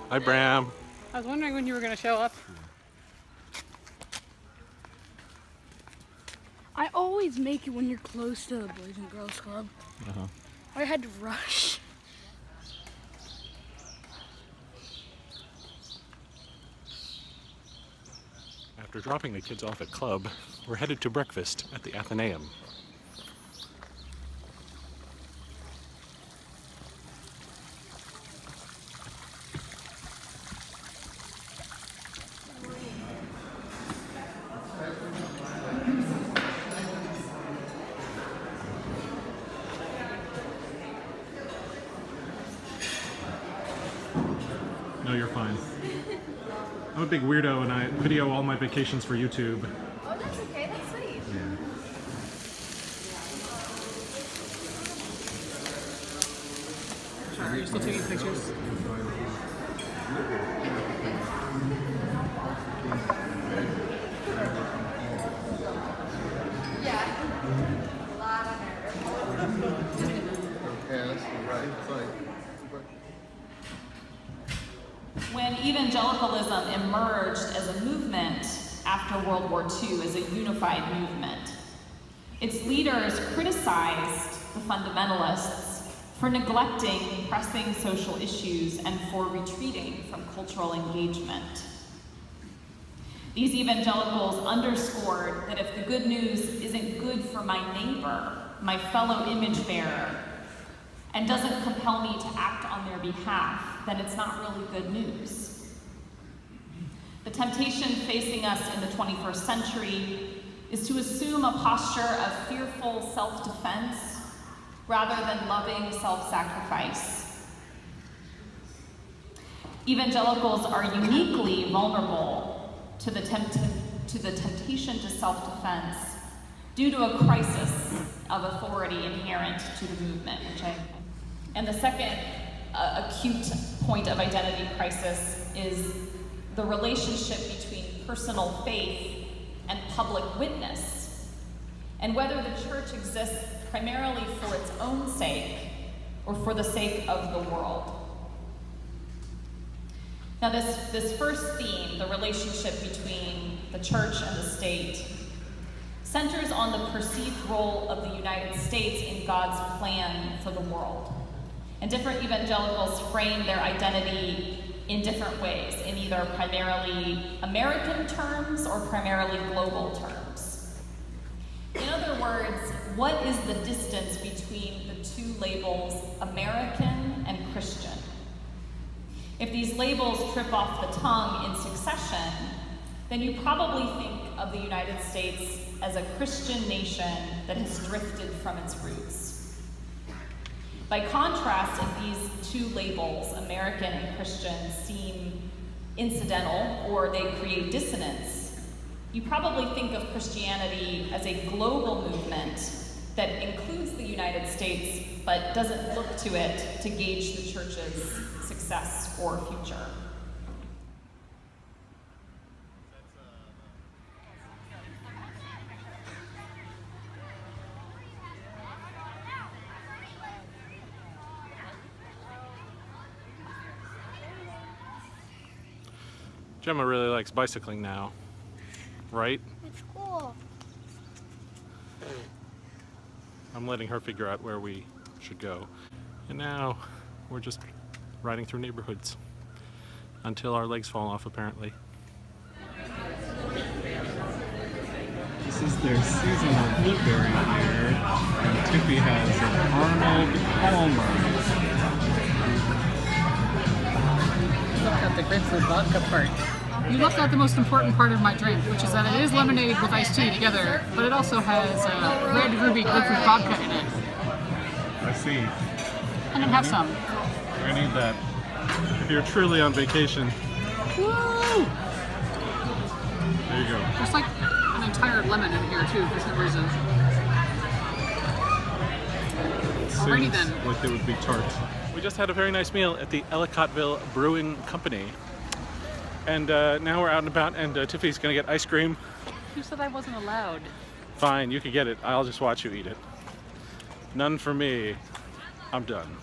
Hi, Bram. I was wondering when you were going to show up. I always make it when you're close to the Boys and Girls Club. I had to rush. After dropping the kids off at club, we're headed to breakfast at the Athenaeum. No, you're fine. I'm a big weirdo and I video all my vacations for YouTube. Oh, that's okay. That's sweet. Yeah. Are you still taking pictures? Yeah. A lot of nerves. Yes, right. It's like, When evangelicalism emerged as a movement after World War II as a unified movement, its leaders criticized the fundamentalists for neglecting pressing social issues and for retreating from cultural engagement. These evangelicals underscored that if the good news isn't good for my neighbor, my fellow image bearer, and doesn't compel me to act on their behalf, then it's not really good news. The temptation facing us in the 21st century is to assume a posture of fearful self-defense rather than loving self-sacrifice. Evangelicals are uniquely vulnerable to the temptation to self-defense due to a crisis of authority inherent to the movement, and the second acute point of identity crisis is the relationship between personal faith and public witness, and whether the church exists primarily for its own sake or for the sake of the world. Now this first theme, the relationship between the church and the state, centers on the perceived role of the United States in God's plan for the world. And different evangelicals frame their identity in different ways, in either primarily American terms or primarily global terms. In other words, what is the distance between the two labels, American and Christian? If these labels trip off the tongue in succession, then you probably think of the United States as a Christian nation that has drifted from its roots. By contrast, if these two labels, American and Christian, seem incidental or they create dissonance, you probably think of Christianity as a global movement that includes the United States but doesn't look to it to gauge the church's success or future. Gemma really likes bicycling now, right? It's cool. I'm letting her figure out where we should go. And now we're just riding through neighborhoods until our legs fall off, apparently. this is their seasonal blueberry here, and Tiffy has an Arnold Palmer. Look at the grapefruit vodka part. You left out the most important part of my drink, which is that it is lemonade with iced tea together, but it also has red ruby grapefruit vodka in it. I see. I'm gonna have some. I need that. If you're truly on vacation, Woo! there you go. There's like an entire lemon in here too, for some reason. Alrighty then. Like it would be tart. We just had a very nice meal at the Ellicottville Brewing Company. And now we're out and about, and Tiffany's gonna get ice cream. You said I wasn't allowed. Fine, you can get it. I'll just watch you eat it. None for me. I'm done.